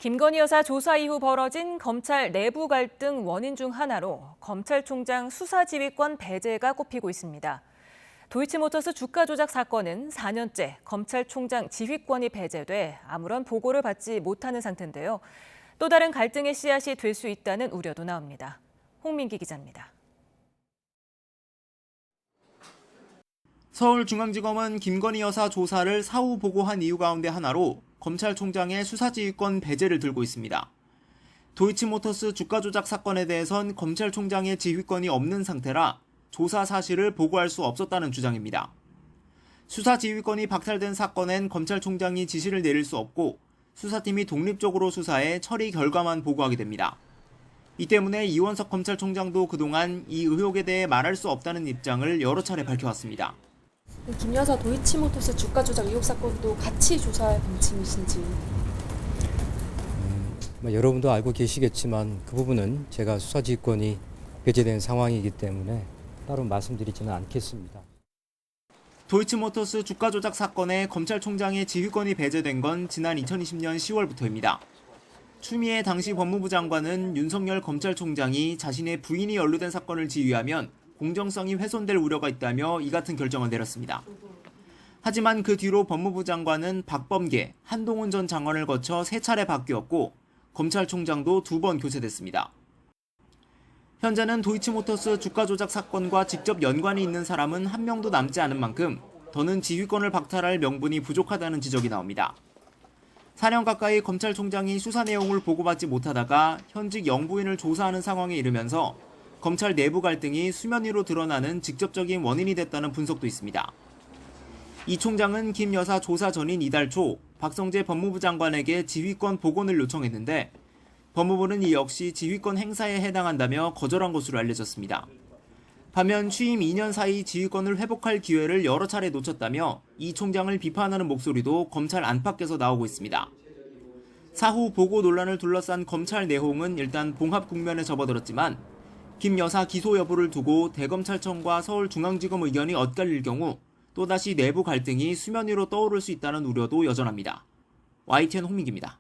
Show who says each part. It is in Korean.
Speaker 1: 김건희 여사 조사 이후 벌어진 검찰 내부 갈등 원인 중 하나로 검찰총장 수사지휘권 배제가 꼽히고 있습니다. 도이치모터스 주가 조작 사건은 4년째 검찰총장 지휘권이 배제돼 아무런 보고를 받지 못하는 상태인데요. 또 다른 갈등의 씨앗이 될 수 있다는 우려도 나옵니다. 홍민기 기자입니다.
Speaker 2: 서울중앙지검은 김건희 여사 조사를 사후 보고한 이유 가운데 하나로 검찰총장의 수사지휘권 배제를 들고 있습니다. 도이치모터스 주가 조작 사건에 대해선 검찰총장의 지휘권이 없는 상태라 조사 사실을 보고할 수 없었다는 주장입니다. 수사지휘권이 박탈된 사건엔 검찰총장이 지시를 내릴 수 없고 수사팀이 독립적으로 수사해 처리 결과만 보고하게 됩니다. 이 때문에 이원석 검찰총장도 그동안 이 의혹에 대해 말할 수 없다는 입장을 여러 차례 밝혀왔습니다.
Speaker 3: 김 여사 도이치모터스 주가 조작 의혹 사건도 같이 조사할 방침이신지?
Speaker 4: 여러분도 알고 계시겠지만 그 부분은 제가 수사지휘권이 배제된 상황이기 때문에 따로 말씀드리지는 않겠습니다.
Speaker 2: 도이치모터스 주가 조작 사건에 검찰총장의 지휘권이 배제된 건 지난 2020년 10월부터입니다. 추미애 당시 법무부 장관은 윤석열 검찰총장이 자신의 부인이 연루된 사건을 지휘하면 공정성이 훼손될 우려가 있다며 이 같은 결정을 내렸습니다. 하지만 그 뒤로 법무부 장관은 박범계, 한동훈 전 장관을 거쳐 3차례 바뀌었고 검찰총장도 2번 교체됐습니다. 현재는 도이치모터스 주가 조작 사건과 직접 연관이 있는 사람은 한 명도 남지 않은 만큼 더는 지휘권을 박탈할 명분이 부족하다는 지적이 나옵니다. 4년 가까이 검찰총장이 수사 내용을 보고받지 못하다가 현직 영부인을 조사하는 상황에 이르면서 검찰 내부 갈등이 수면 위로 드러나는 직접적인 원인이 됐다는 분석도 있습니다. 이 총장은 김 여사 조사 전인 이달 초 박성재 법무부 장관에게 지휘권 복원을 요청했는데 법무부는 이 역시 지휘권 행사에 해당한다며 거절한 것으로 알려졌습니다. 반면 취임 2년 사이 지휘권을 회복할 기회를 여러 차례 놓쳤다며 이 총장을 비판하는 목소리도 검찰 안팎에서 나오고 있습니다. 사후 보고 논란을 둘러싼 검찰 내홍은 일단 봉합 국면에 접어들었지만 김 여사 기소 여부를 두고 대검찰청과 서울중앙지검 의견이 엇갈릴 경우 또다시 내부 갈등이 수면 위로 떠오를 수 있다는 우려도 여전합니다. YTN 홍민기입니다.